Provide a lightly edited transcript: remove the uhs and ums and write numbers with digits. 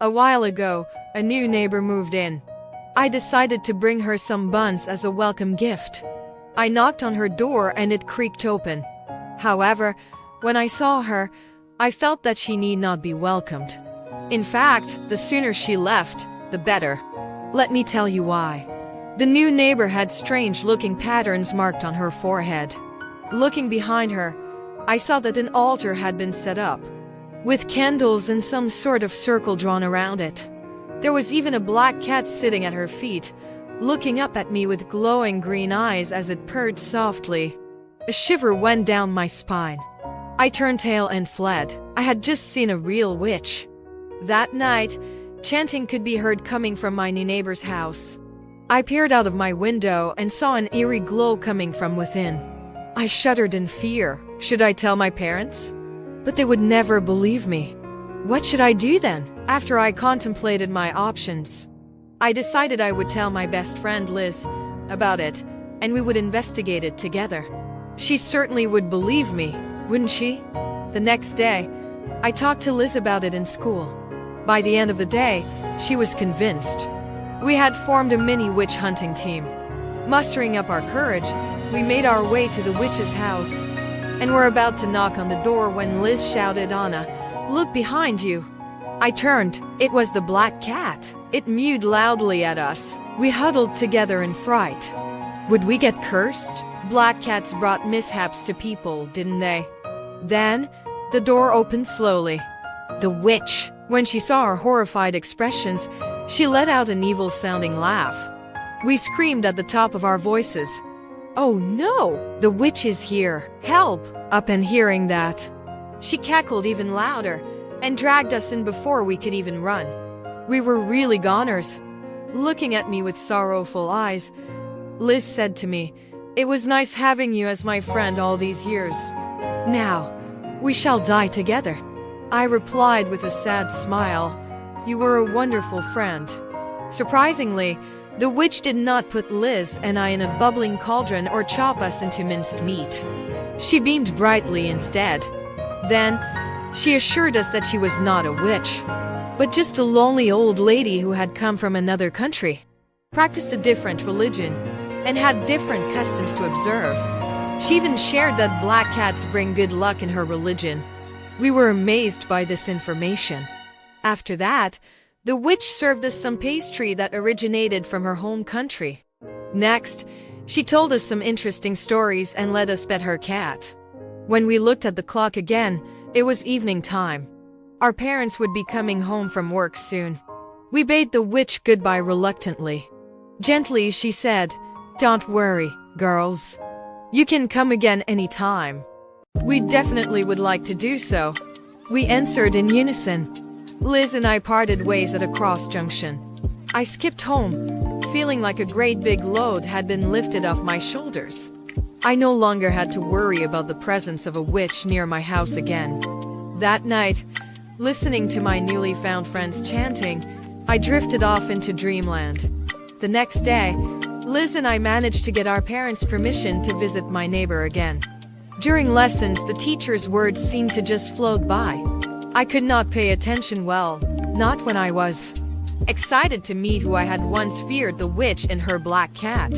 A while ago, a new neighbor moved in. I decided to bring her some buns as a welcome gift. I knocked on her door and it creaked open. However, when I saw her, I felt that she need not be welcomed. In fact, the sooner she left, the better. Let me tell you why. The new neighbor had strange-looking patterns marked on her forehead. Looking behind her, I saw that an altar had been set up, with candles and some sort of circle drawn around it. There was even a black cat sitting at her feet, looking up at me with glowing green eyes as it purred softly. A shiver went down my spine. I turned tail and fled. I had just seen a real witch. That night, chanting could be heard coming from my new neighbor's house. I peered out of my window and saw an eerie glow coming from within. I shuddered in fear. Should I tell my parents? But they would never believe me. What should I do then? After I contemplated my options, I decided I would tell my best friend Liz about it, and we would investigate it together. She certainly would believe me, wouldn't she? The next day, I talked to Liz about it in school. By the end of the day, she was convinced. We had formed a mini witch hunting team. Mustering up our courage, we made our way to the witch's house, and were about to knock on the door when Liz shouted, "Anna, look behind you." I turned. It was the black cat. It mewed loudly at us. We huddled together in fright. Would we get cursed? Black cats brought mishaps to people, didn't they? Then, the door opened slowly. The witch. When she saw our horrified expressions, she let out an evil-sounding laugh. We screamed at the top of our voices. "Oh no! The witch is here! Help!" Upon hearing that, she cackled even louder and dragged us in before we could even run. We were really goners. Looking at me with sorrowful eyes, Liz said to me, "It was nice having you as my friend all these years. Now, we shall die together." I replied with a sad smile, "You were a wonderful friend." Surprisingly, the witch did not put Liz and I in a bubbling cauldron or chop us into minced meat. She beamed brightly instead. Then, she assured us that she was not a witch, but just a lonely old lady who had come from another country, practiced a different religion, and had different customs to observe. She even shared that black cats bring good luck in her religion. We were amazed by this information. After that, the witch served us some pastry that originated from her home country. Next, she told us some interesting stories and let us pet her cat. When we looked at the clock again, it was evening time. Our parents would be coming home from work soon. We bade the witch goodbye reluctantly. Gently, she said, "Don't worry, girls. You can come again anytime." We definitely would like to do so, we answered in unison. Liz and I parted ways at a cross junction. I skipped home, feeling like a great big load had been lifted off my shoulders. I no longer had to worry about the presence of a witch near my house again. That night, listening to my newly found friends chanting, I drifted off into dreamland. The next day, Liz and I managed to get our parents' permission to visit my neighbor again. During lessons, the teacher's words seemed to just float by. I could not pay attention well, not when I was excited to meet who I had once feared, the witch and her black cat.